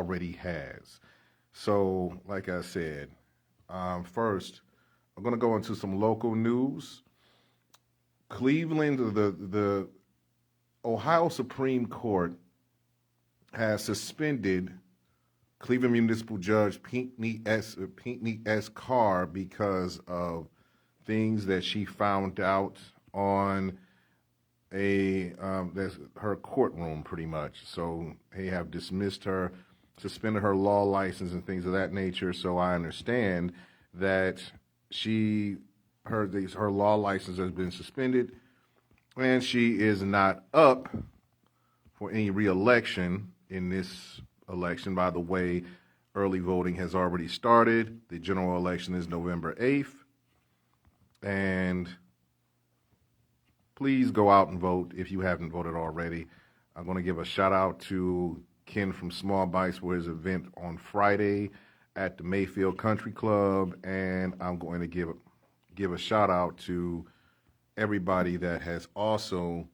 already has. So, like I said, first, I'm going to go into some local news. Cleveland, the Ohio Supreme Court has suspended Cleveland Municipal Judge Pinckney S. Carr because of things that she found out on that's her courtroom, pretty much. So they have dismissed her, suspended her law license and things of that nature. So I understand that her law license has been suspended, and she is not up for any re-election in this election. By the way, early voting has already started. The general election is November 8th. And please go out and vote if you haven't voted already. I'm going to give a shout out to Ken from Small Bites for his event on Friday at the Mayfield Country Club. And I'm going to give a shout out to everybody that has also,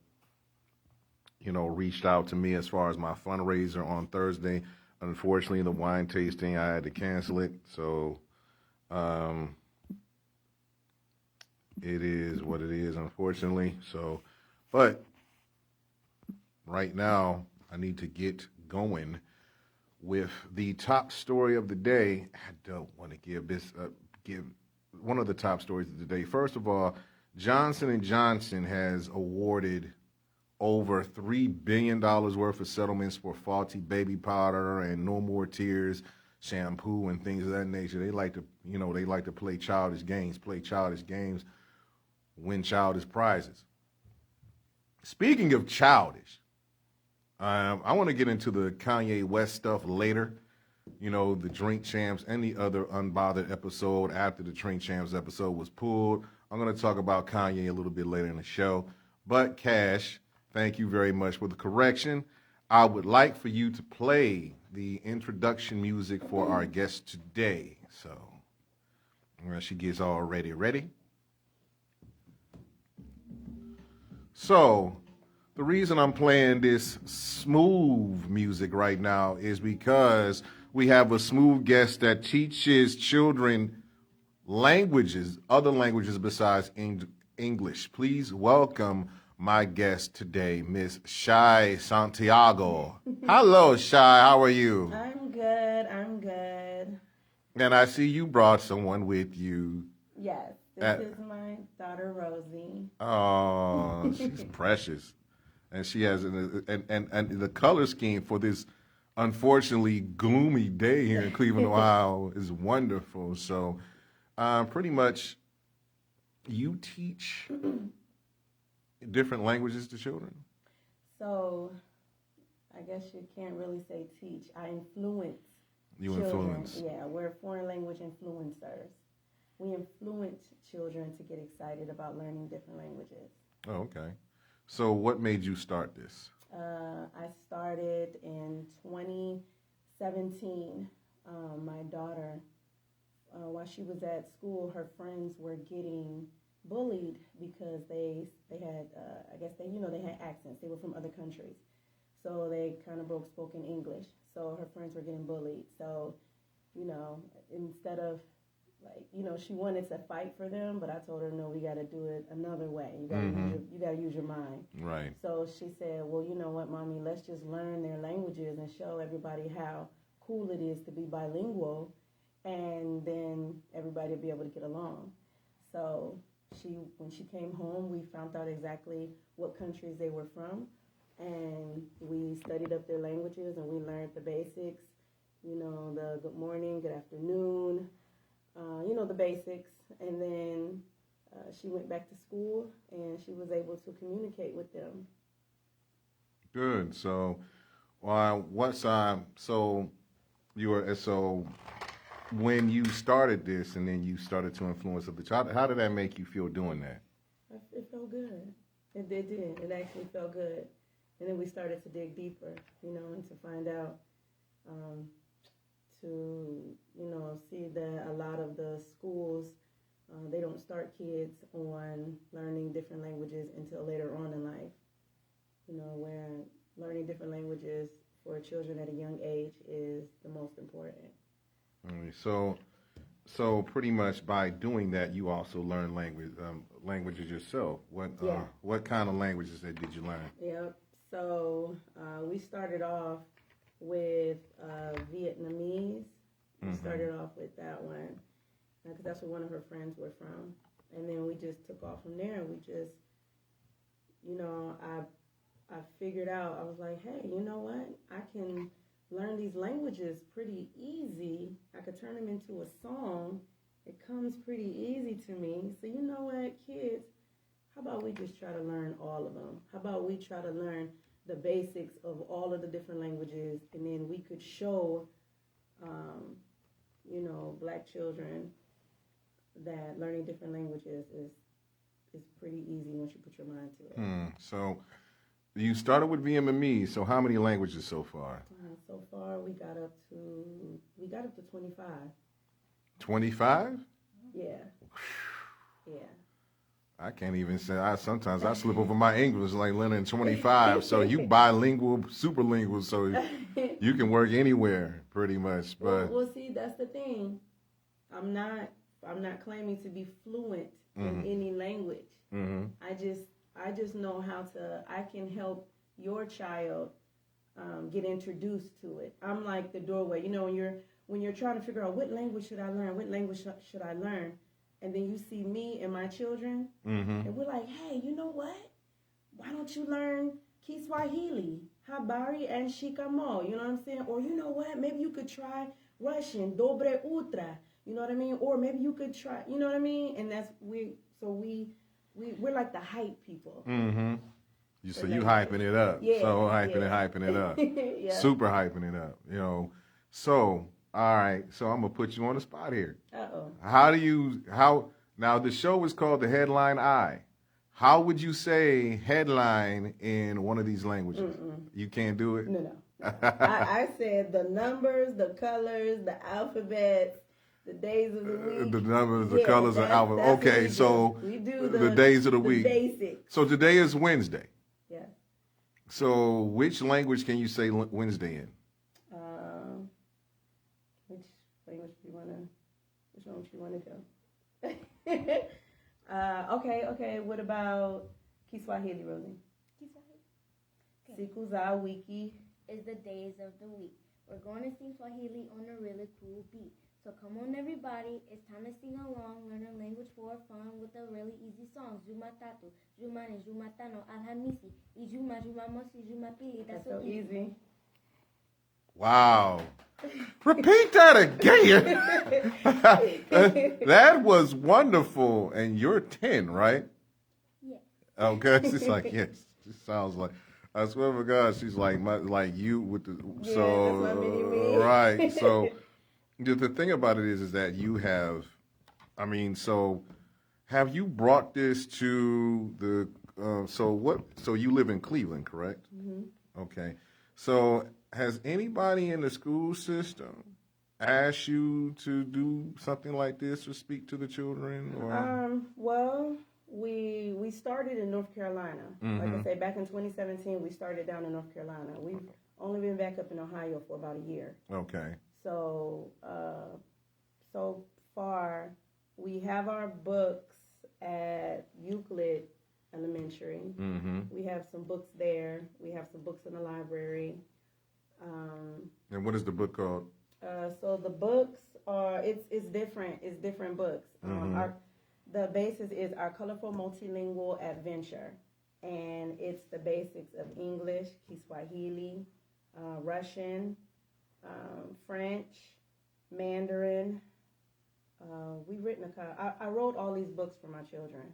reached out to me as far as my fundraiser on Thursday. Unfortunately, the wine tasting, I had to cancel it. So, it is what it is, unfortunately. So, but right now, I need to get going with the top story of the day. I don't want to give one of the top stories of the day. First of all, Johnson & Johnson has awarded over $3 billion worth of settlements for faulty baby powder and No More Tears shampoo and things of that nature. They like to play childish games, win childish prizes. Speaking of childish, I want to get into the Kanye West stuff later. The Drink Champs and the other Unbothered episode after the Drink Champs episode was pulled. I'm going to talk about Kanye a little bit later in the show. But Cash, thank you very much for the correction. I would like for you to play the introduction music for our guest today. So, she gets all ready. So, the reason I'm playing this smooth music right now is because we have a smooth guest that teaches children other languages besides English. Please welcome my guest today, Miss Shy Santiago. Hello, Shy. How are you? I'm good. And I see you brought someone with you. Yes, this is my daughter, Rosie. Oh, she's precious. And she has and the color scheme for this unfortunately gloomy day here in Cleveland, Ohio is wonderful. So pretty much you teach different languages to children? So I guess you can't really say teach. I influence children. Influence. Yeah, we're foreign language influencers. We influence children to get excited about learning different languages. Oh, okay. So what made you start this? I started in 2017. My daughter, while she was at school, her friends were getting bullied because they had, I guess they had accents. They were from other countries. So they kind of broke spoken English. So her friends were getting bullied. So, instead of she wanted to fight for them, but I told her, no, we got to do it another way. You got to use your mind. Right. So she said, well, you know what, Mommy, let's just learn their languages and show everybody how cool it is to be bilingual, and then everybody will be able to get along. So when she came home, we found out exactly what countries they were from, and we studied up their languages, and we learned the basics, the good morning, good afternoon, the basics. And then she went back to school, and she was able to communicate with them. Good. So, when you started this, and then you started to influence other child, how did that make you feel doing that? It felt good. It did. It actually felt good. And then we started to dig deeper, and to find out, to see that a lot of the schools, they don't start kids on learning different languages until later on in life. Where learning different languages for children at a young age is the All right, so pretty much by doing that, you also learn languages yourself. Yeah. What kind of languages that did you learn? Yep. So we started off with Vietnamese. We started off with that one because that's where one of her friends were from, and then we just took off from there. We just, I figured out. I was like, hey, you know what? I can learn these languages pretty easy. I could turn them into a song. It comes pretty easy to me. So you know what, kids? How about we just try to learn all of them? How about we try to learn the basics of all of the different languages, and then we could show, black children that learning different languages is pretty easy once you put your mind to it. So you started with Vietnamese. So how many languages so far? So far, we got up to 25. 25? Yeah. Yeah. I can't even say. Sometimes I slip over my English like learning 25. So you bilingual, superlingual, so you can work anywhere pretty much. But well, see, that's the thing. I'm not claiming to be fluent in any language. Mm-hmm. I just know how to. I can help your child get introduced to it. I'm like the doorway. When you're trying to figure out what language should I learn, what language should I learn, and then you see me and my children, and we're like, hey, you know what? Why don't you learn Kiswahili, Habari, and Shikamo? You know what I'm saying? Or you know what? Maybe you could try Russian, Dobre Utra. You know what I mean? Or maybe you could try. You know what I mean? And that's we're like the hype people. Mm-hmm. So you hyping it up. Yeah, So hyping it up. Yeah. Super hyping it up. So all right. So I'm gonna put you on the spot here. Uh-oh. Now the show is called The Headline Eye. How would you say headline in one of these languages? You can't do it? No. I said the numbers, the colors, the alphabets, the days of the week. The numbers, the colors, and alphabet. Okay, so we do the days of the week. Basics. So today is Wednesday. Yeah. So which language can you say Wednesday in? Which language do you wanna? Which one do you wanna go? Okay. What about Kiswahili, Rosie? Kiswahili. Okay. Siku za wiki. Is the days of the week. We're going to sing Swahili on a really cool beat. So come on, everybody. It's time to sing along, learn a language for fun with a really easy song. Jumatatu, Jumani, Jumatano, Alhamisi, Ijuma, Jumamosi, Jumapili. That's so easy. Wow. Repeat that again. That was wonderful. And you're 10, right? Yeah. Okay. She's like, yes. She sounds like, I swear to God, she's like you with the, Yeah, so, that's my mini-me. right. So the thing about it is that you have, so have you brought this to the, so you live in Cleveland, correct? Mm-hmm. Okay. So has anybody in the school system asked you to do something like this or speak to the children? Or? Well, we started in North Carolina. Like I say, back in 2017, we started down in North Carolina. We've only been back up in Ohio for about a year. Okay. So, so far, we have our books at Euclid Elementary. We have some books there. We have some books in the library. And what is the book called? So the books are it's different. It's different books. The basis is Our Colorful Multilingual Adventure, and it's the basics of English, Kiswahili, Russian, French, Mandarin. We've written I wrote all these books for my children.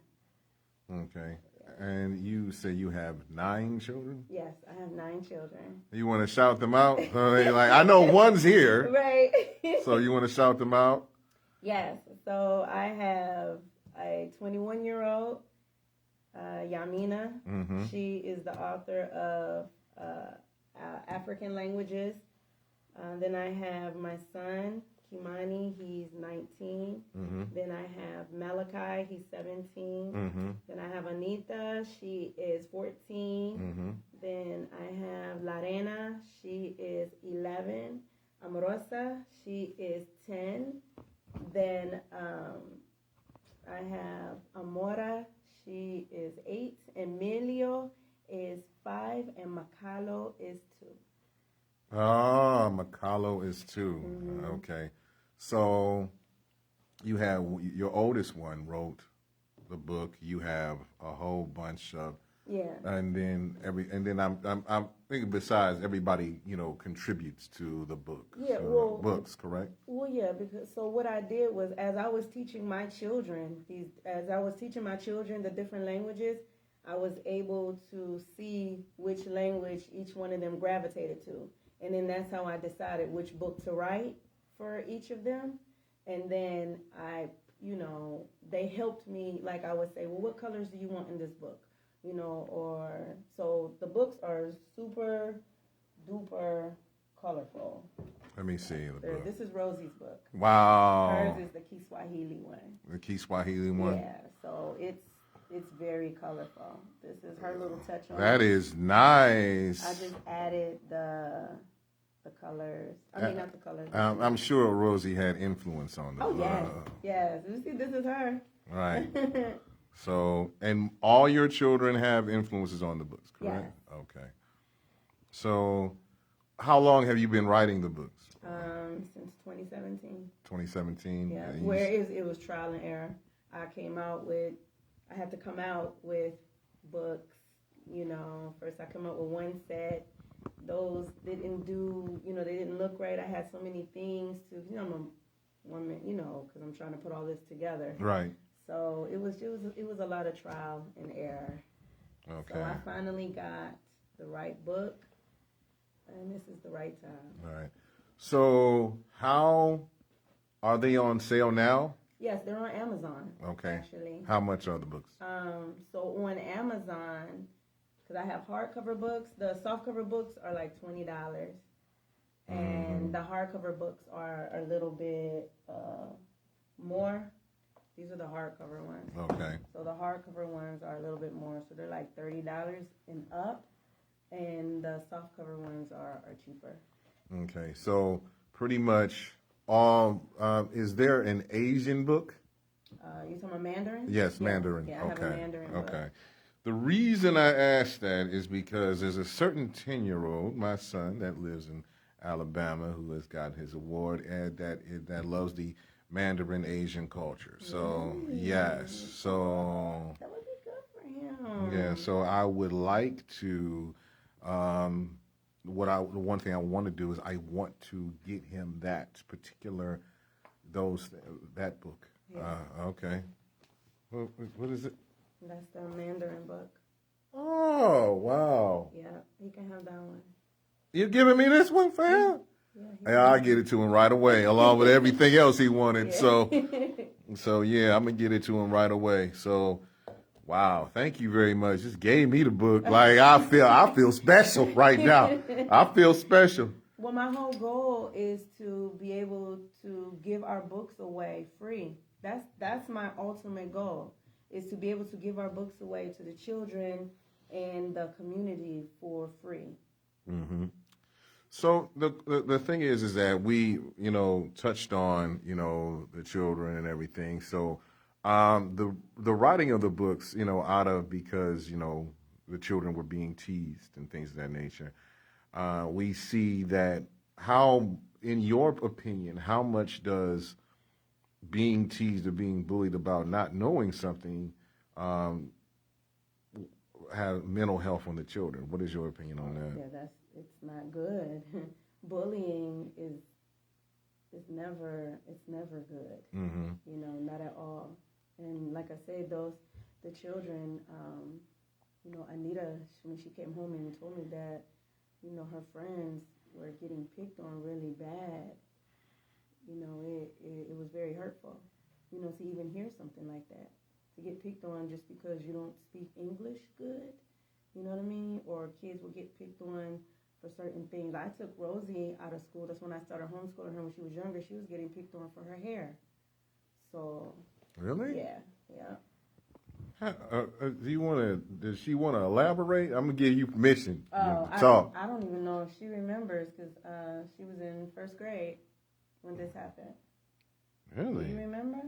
Okay. And you say you have 9 children? Yes, I have 9 children. You want to shout them out? I know one's here. Right. So you want to shout them out? Yes. So I have a 21-year-old, Yamina. She is the author of African Languages. Then I have my son, Kimani. He's 19. Then I have Malachi. He's 17. Then I have Anita. She is 14. Then I have Lorena. She is 11. Amorosa, she is 10. Then I have Amora, she is 8. Emilio is 5, and Macalo is 2. Ah, Macalo is 2. Mm-hmm. Okay. So you have your oldest one wrote the book. You have a whole bunch of, Yeah. and then I'm thinking besides everybody contributes to the book. Yeah, to well, books, correct? Well, yeah, because so what I did was as I was teaching my children the different languages, I was able to see which language each one of them gravitated to, and then that's how I decided which book to write for each of them, and then they helped me. Like I would say, well, what colors do you want in this book? Or so the books are super duper colorful. Let me see the book. This is Rosie's book. Wow. Hers is the Kiswahili one. The Kiswahili one? Yeah, so it's very colorful. This is her little touch on That it. is nice. I just added the colors. I mean, not the colors. I'm sure Rosie had influence on the Oh, book. yes. You see, this is her. Right. So, and all your children have influences on the books, correct? Yes. Okay. So, how long have you been writing the books? Since 2017. 2017? Yeah, where it was trial and error. I had to come out with books, first I come out with one set. Those didn't do, they didn't look right. I had so many things to, I'm a woman, because I'm trying to put all this together. Right. So it was a lot of trial and error. Okay. So I finally got the right book, and this is the right time. All right. So how are they on sale now? Yes, they're on Amazon. Okay. Actually. How much are the books? So on Amazon, because I have hardcover books, the softcover books are like $20, and the hardcover books are a little bit more. These are the hardcover ones. Okay. So the hardcover ones are a little bit more, so they're like $30 and up, and the softcover ones are cheaper. Okay. So pretty much is there an Asian book? You talking about Mandarin? Yes, Mandarin. Yeah, I have a Mandarin book. Okay. The reason I asked that is because there's a certain 10-year-old, my son, that lives in Alabama, who has got his award, and that loves the Mandarin Asian culture. So yes, so That would be good for him. yeah. So I would like to. The one thing I want to do is I want to get him that book. Yeah. Okay. What is it? That's the Mandarin book. Oh wow! Yeah, he can have that one. You giving me this one for him? Yeah, I'll get it to him right away, along with everything else he wanted. Yeah. So yeah, I'm gonna get it to him right away. So, wow, thank you very much. Just gave me the book. Like I feel special right now. I feel special. Well, my whole goal is to be able to give our books away free. That's my ultimate goal, is to be able to give our books away to the children and the community for free. Mm-hmm. So the thing is that we touched on the children and everything. So the writing of the books out of because the children were being teased and things of that nature. We see that how, in your opinion, how much does being teased or being bullied about not knowing something have mental health on the children? What is your opinion on that? Yeah, it's not good. Bullying is never good. Mm-hmm. Not at all. And like I said, the children, Anita, when she came home and told me that, her friends were getting picked on really bad, it was very hurtful, to even hear something like that, to get picked on just because you don't speak English good, you know what I mean? Or kids will get picked on for certain things. I took Rosie out of school. That's when I started homeschooling her when she was younger. She was getting picked on for her hair. So Really? yeah. Do you want to? Does she want to elaborate? I'm gonna give you permission. Oh, to talk. I don't even know if she remembers because she was in first grade when this happened. Really? Do you remember?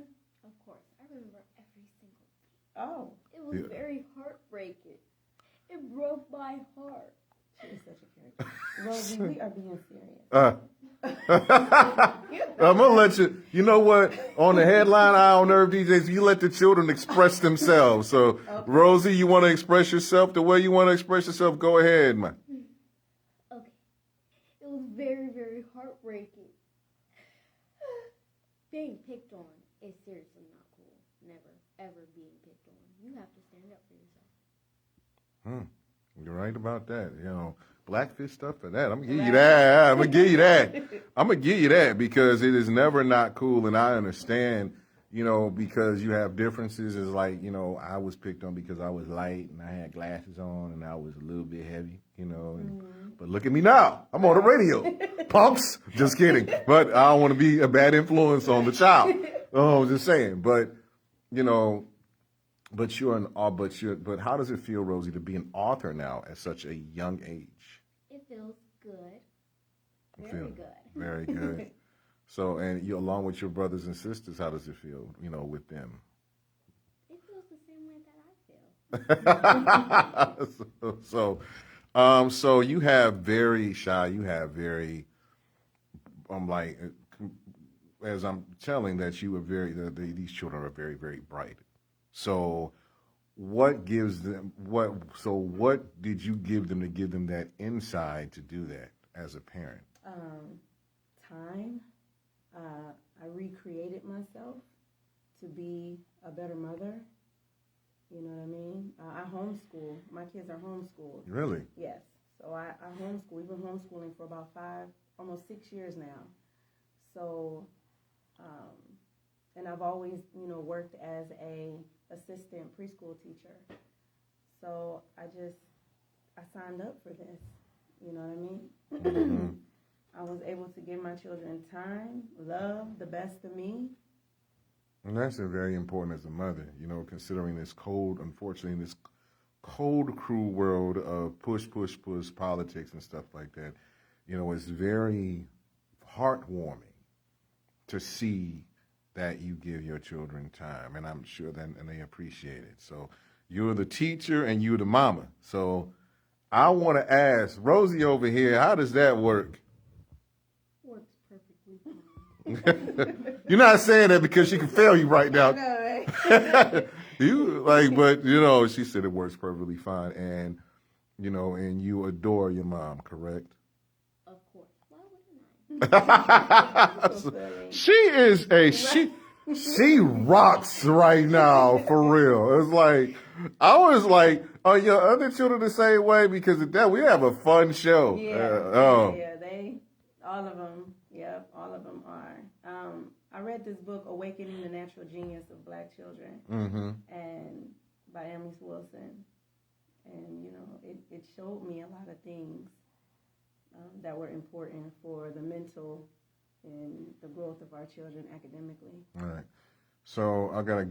Of course, I remember every single thing. Oh, It was very heartbreaking. It broke my heart. she is such a character. Rosie, we are being serious. I'm gonna let you. You know what? On the headline Eye on Nerve DJs, you let the children express themselves. So, Okay. Rosie, you want to express yourself the way you want to express yourself? Go ahead, man. Okay. It was very, very heartbreaking. Being picked on is seriously not cool. Never, ever being picked on. You have to stand up for yourself. You're right about that. You know, Blackfish stuff for that. I'm gonna give you that. I'm gonna give you that. I'm gonna give you that because it is never not cool, and I understand. You know, because you have differences. It's like, you know, I was picked on because I was light and I had glasses on and I was a little bit heavy. You know, but look at me now. I'm on the radio. Pumps. Just kidding. But I don't want to be a bad influence on the child. Oh, just saying. But you know. But but how does it feel, Rosie, to be an author now at such a young age? It feels good. Very Feel good. Very good. So, and you, along with your brothers and sisters, how does it feel, you know, with them? It feels the same way that I feel. So you have very shy, I'm like, as I'm telling that you were these children are very, very bright. So what gives them, what did you give them to give them that insight to do that as a parent? Time. I recreated myself to be a better mother. You know what I mean? I homeschool. My kids are homeschooled. Really? Yes. So I homeschool. We've been homeschooling for about almost 6 years now. So, and I've always, you know, worked as a assistant preschool teacher. So I signed up for this. You know what I mean? Mm-hmm. I was able to give my children time, love, the best of me. And that's very important as a mother, you know, considering unfortunately, this cold, cruel world of push politics and stuff like that. You know, it's very heartwarming to see that you give your children time, and I'm sure that and they appreciate it. So you're the teacher and you're the mama. So I want to ask Rosie over here, how does that work? Works perfectly fine. You're not saying that because she can fail you right now. I know, right? But you know, she said it works perfectly fine, and you know, and you adore your mom, correct? Of course. Why wouldn't I? She rocks right now for real. It's like I was like, are your other children the same way? Because of that, we have a fun show. Yeah. All of them. Yep, all of them are. I read this book, Awakening the Natural Genius of Black Children, and by Amos Wilson, and you know, it showed me a lot of things that were important for the mental and the growth of our children academically. All right. So I'm gonna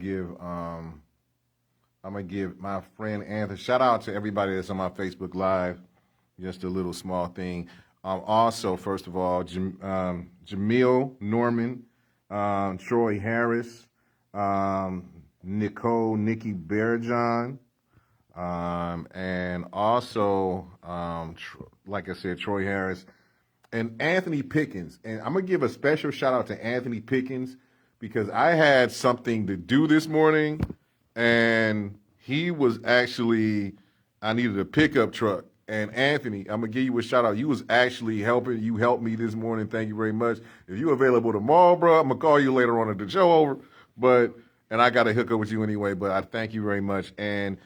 give my friend Anthony, shout out to everybody that's on my Facebook Live. Just a little small thing. Also, first of all, Jamil Norman, Troy Harris, Nikki Bearjohn, and also, like I said, Troy Harris and Anthony Pickens. And I'm going to give a special shout out to Anthony Pickens because I had something to do this morning, and he was actually, I needed a pickup truck. And Anthony, I'm going to give you a shout out. You was actually helping. You helped me this morning. Thank you very much. If you're available tomorrow, bro, I'm going to call you later on at the show over. And I got to hook up with you anyway, but I thank you very much. And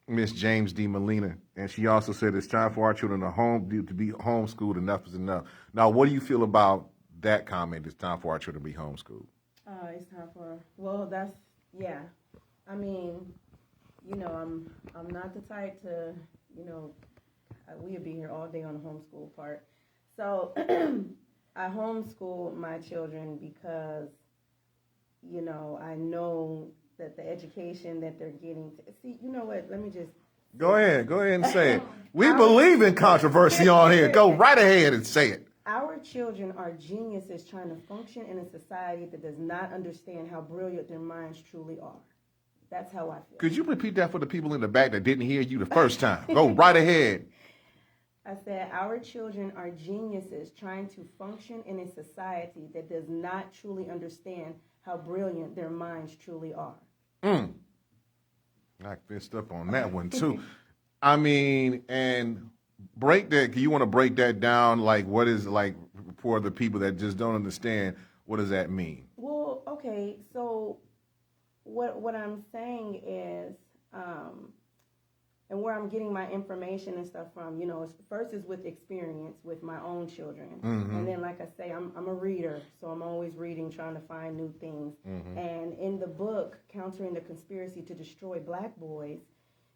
Miss James D. Molina. And she also said it's time for our children to be homeschooled. Enough is enough. Now, what do you feel about that comment? It's time for our children to be homeschooled. It's time for, yeah. I mean, you know, I'm not the type to, you know, we'd be here all day on the homeschool part. So I homeschool my children because, you know, I know that the education that they're getting. See, you know what? Let me just Go ahead and say it. We believe in controversy on here. Go right ahead and say it. Our children are geniuses trying to function in a society that does not understand how brilliant their minds truly are. That's how I feel. Could you repeat that for the people in the back that didn't hear you the first time? Go right ahead. I said, our children are geniuses trying to function in a society that does not truly understand how brilliant their minds truly are. I fist up on that one too. I mean, and break that. You want to break that down? Like, what is like for the people that just don't understand? What does that mean? Well, okay. So, what I'm saying is, and where I'm getting my information and stuff from, you know, first is with experience with my own children. And then, like I say, I'm a reader, so I'm always reading, trying to find new things. And in the book, Countering the Conspiracy to Destroy Black Boys,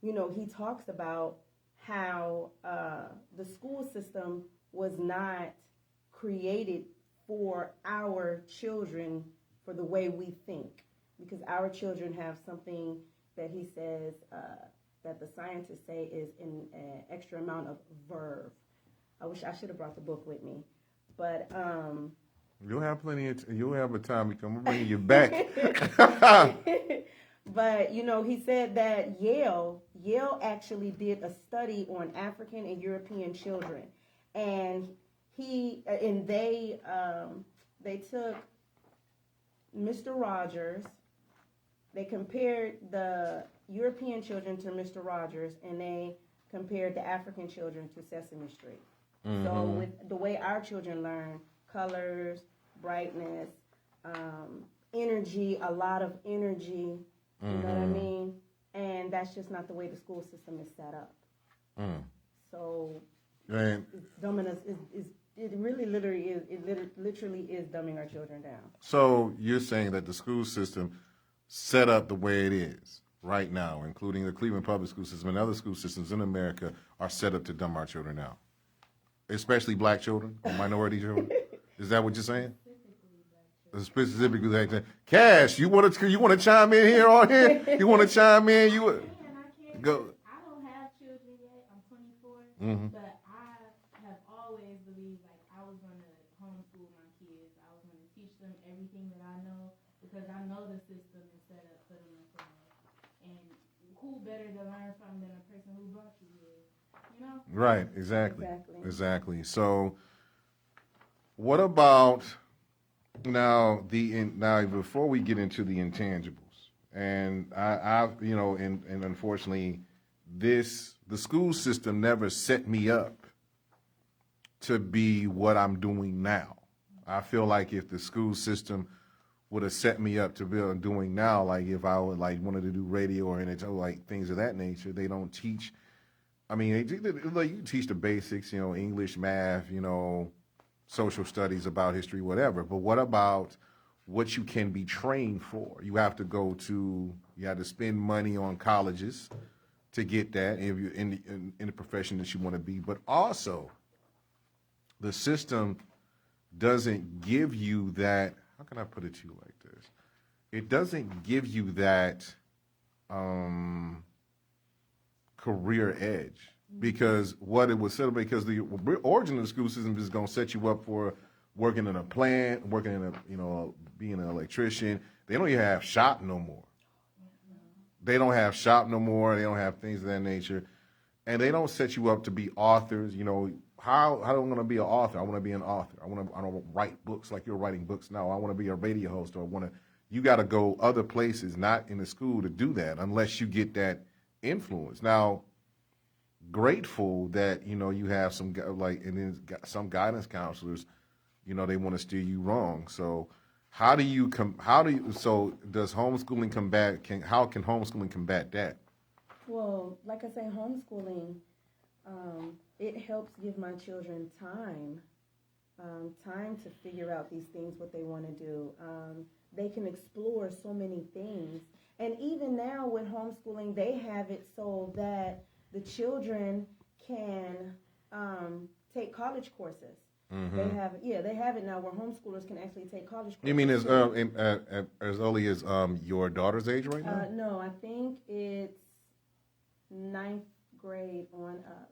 you know, he talks about how the school system was not created for our children for the way we think. Because our children have something that he says that the scientists say is an extra amount of verve. I wish I should have brought the book with me, but You'll have plenty of. You'll have a time to come. We'll bring you back. But you know, he said that Yale actually did a study on African and European children, and they took Mr. Rogers. They compared the European children to Mr. Rogers, and they compared the African children to Sesame Street. So with the way our children learn, colors, brightness, energy, a lot of energy, you know what I mean? And that's just not the way the school system is set up. So And it's dumbing us. It really literally is. It literally is dumbing our children down. so you're saying that the school system set up the way it is right now, including the Cleveland public school system and other school systems in America, are set up to dumb our children down, especially black children or minority children. Is that what you're saying? Specifically black children. Cash, you want to chime in here on here? You want to chime in? You go. I don't have children yet. I'm 24, but I have always believed like I was going to homeschool my kids. I was going to teach them everything that I know because I know the system is set up for them to learn. And who better to learn from than a person who brought you here? You know? Right, exactly. So, what about now before we get into the intangibles, and I've and unfortunately, the school system never set me up to be what I'm doing now. I feel like if the school system would have set me up to be what I'm doing now, like if I would wanted to do radio or NHL, things of that nature, they don't teach. I mean, you teach the basics, English, math, social studies, about history, whatever. But what about what you can be trained for? You have to spend money on colleges to get that if you're in the profession that you want to be. But also, the system doesn't give you that. How can I put it to you like this? It doesn't give you that career edge, because what it was set up, because the origin of the school system is going to set you up for working in a plant, working in being an electrician. They don't even have shop no more. They don't have shop no more. They don't have things of that nature, and they don't set you up to be authors. How do I want to be an author? I want to be an author. I want to write books like you're writing books now. I want to be a radio host, or you got to go other places, not in the school, to do that unless you get that influence. Now, grateful that you have some and then some guidance counselors, they want to steer you wrong. So does homeschooling combat? How can homeschooling combat that? Well, like I say, homeschooling, it helps give my children time to figure out these things, what they want to do. They can explore so many things. And even now with homeschooling, they have it so that the children can take college courses. They have it now where homeschoolers can actually take college courses. You mean as early as your daughter's age right now? No, I think it's ninth grade on up.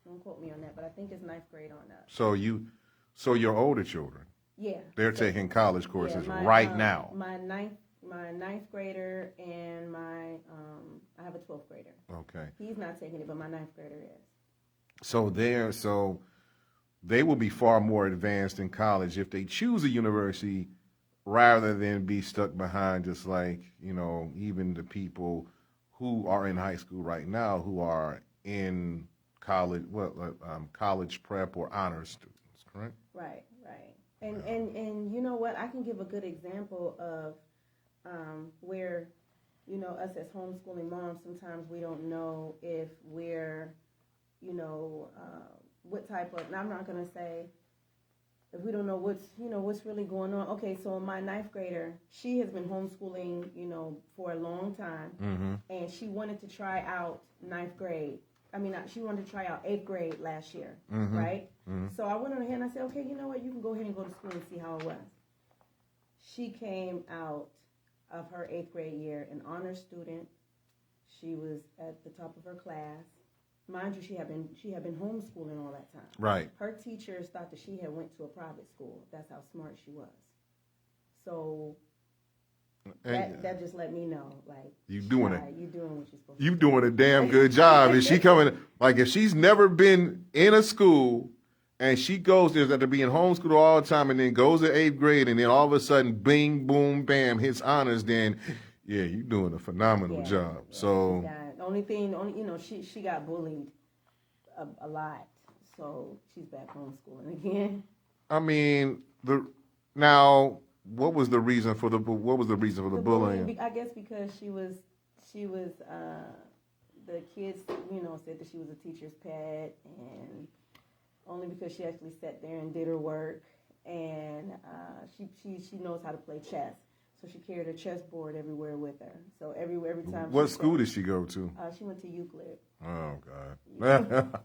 Don't quote me on that, but I think it's ninth grade on up. So your older children, Yeah, they're taking college courses now. My ninth grader and I have a 12th grader. Okay. He's not taking it, but my ninth grader is. So they will be far more advanced in college if they choose a university rather than be stuck behind just like, even the people who are in high school right now who are in college, college prep or honors students, correct? Right. And you know what? I can give a good example of where, us as homeschooling moms, sometimes we don't know if we're, what type of, and I'm not going to say, if we don't know what's really going on. Okay, so my ninth grader, she has been homeschooling, for a long time, and she wanted to try out ninth grade. She wanted to try out 8th grade last year, right? So I went on ahead and I said, okay, you know what? You can go ahead and go to school and see how it was. She came out of her 8th grade year an honor student. She was at the top of her class. Mind you, she had been homeschooling all that time. Right. Her teachers thought that she had went to a private school. That's how smart she was. So that just let me know, like, you doing it. You doing what you're supposed to. You doing a damn good job. Is she coming? Like, if she's never been in a school and she goes there after being homeschooled all the time and then goes to 8th grade and then all of a sudden, bing, boom, bam, hits honors, then yeah, you doing a phenomenal job. Yeah, so she got bullied a lot, so she's back homeschooling again. What was the reason for the bullying? I guess because she was the kids, said that she was a teacher's pet, and only because she actually sat there and did her work, and she knows how to play chess, so she carried her chessboard everywhere with her. So every time. What school did she go to? She went to Euclid. Oh God.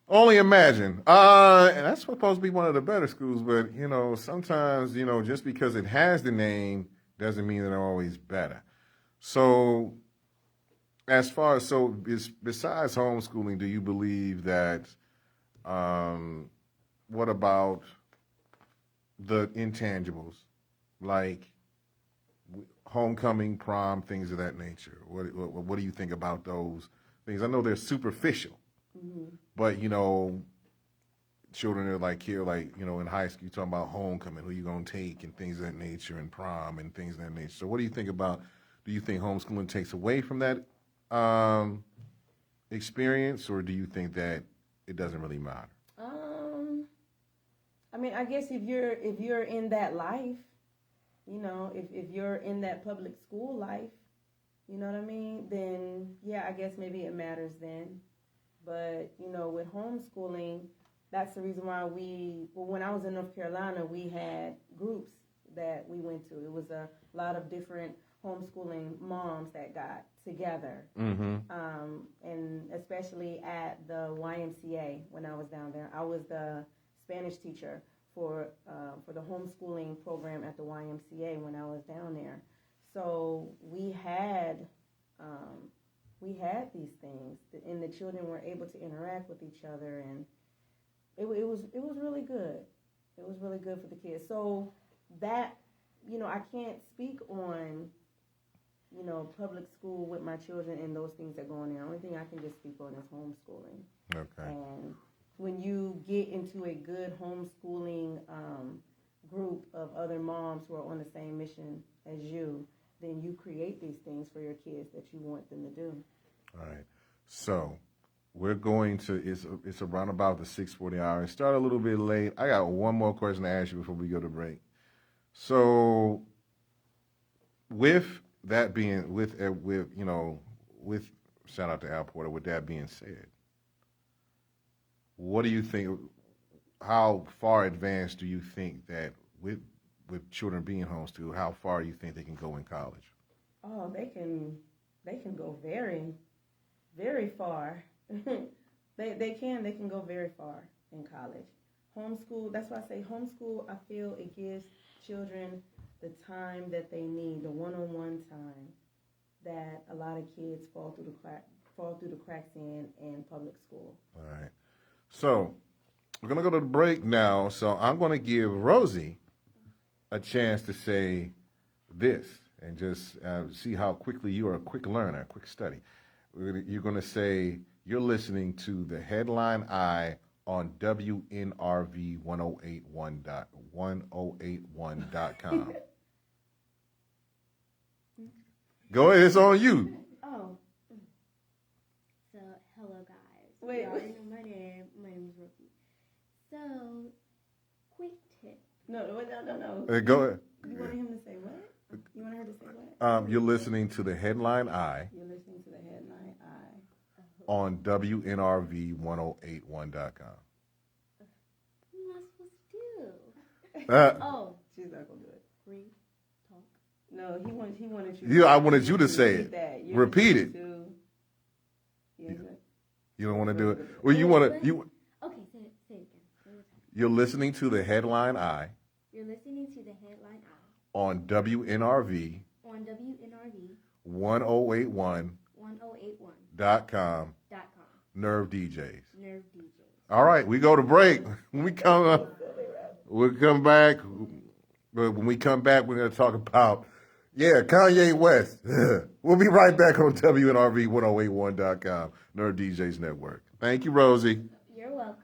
Only imagine. And that's supposed to be one of the better schools, but sometimes, just because it has the name doesn't mean they're always better. So besides homeschooling, do you believe that, what about the intangibles, like homecoming, prom, things of that nature? What do you think about those things? I know they're superficial. But children are like here, in high school, you're talking about homecoming, who you gonna take, and things of that nature, and prom, and things of that nature. So, what do you think about? Do you think homeschooling takes away from that experience, or do you think that it doesn't really matter? I guess if you're in that life, if you're in that public school life, you know what I mean? Then yeah, I guess maybe it matters then. But, with homeschooling, that's the reason why when I was in North Carolina, we had groups that we went to. It was a lot of different homeschooling moms that got together. And especially at the YMCA when I was down there. I was the Spanish teacher for the homeschooling program at the YMCA when I was down there. So we had these things, and the children were able to interact with each other, and it was really good. It was really good for the kids. So that, I can't speak on, public school with my children and those things that go on there. The only thing I can just speak on is homeschooling. Okay. And when you get into a good homeschooling group of other moms who are on the same mission as you, then you create these things for your kids that you want them to do. All right. So we're going to, it's around about the 6:40 hour. Start a little bit late. I got one more question to ask you before we go to break. So with that being, with shout out to Al Porter, with that being said, what do you think, how far advanced do you think that with children being homeschooled, how far do you think they can go in college? Oh, they can go very, very far. they can go very far in college. Homeschool, that's why I say homeschool, I feel it gives children the time that they need, the one-on-one time that a lot of kids fall through the cracks in public school. All right. So we're going to go to the break now. So I'm going to give Rosie a chance to say this and just see how quickly you are a quick learner, a quick study. You're going to say you're listening to the Headline Eye on WNRV 1081.com. Go ahead, it's on you. Oh, So, hello guys. Wait, You already wait. know my name. My name is Rookie. So, quick tip. no. Go ahead. You wanted him to say what? You wanted her to say what? You're listening to the Headline Eye You're listening to the Headline Eye. on WNRV 1081.com. What am I supposed to do? Oh, She's not gonna do it. read, talk. No, he wanted you. Yeah, I wanted you to say read it. that. You're Repeat it. listening to- Yeah, You don't want to do it? Well, you want to. You. Okay, say it again. One more time. You're listening to the Headline Eye You're listening to the Headline Eye on WNRV on WNRV 1081.com. 1081.com. Nerve DJs. Nerve DJs. All right, we go to break. When we come up, we'll come back. But when we come back, we're going to talk about, Kanye West. We'll be right back on WNRV 1081.com, Nerve DJs Network. Thank you, Rosie. You're welcome.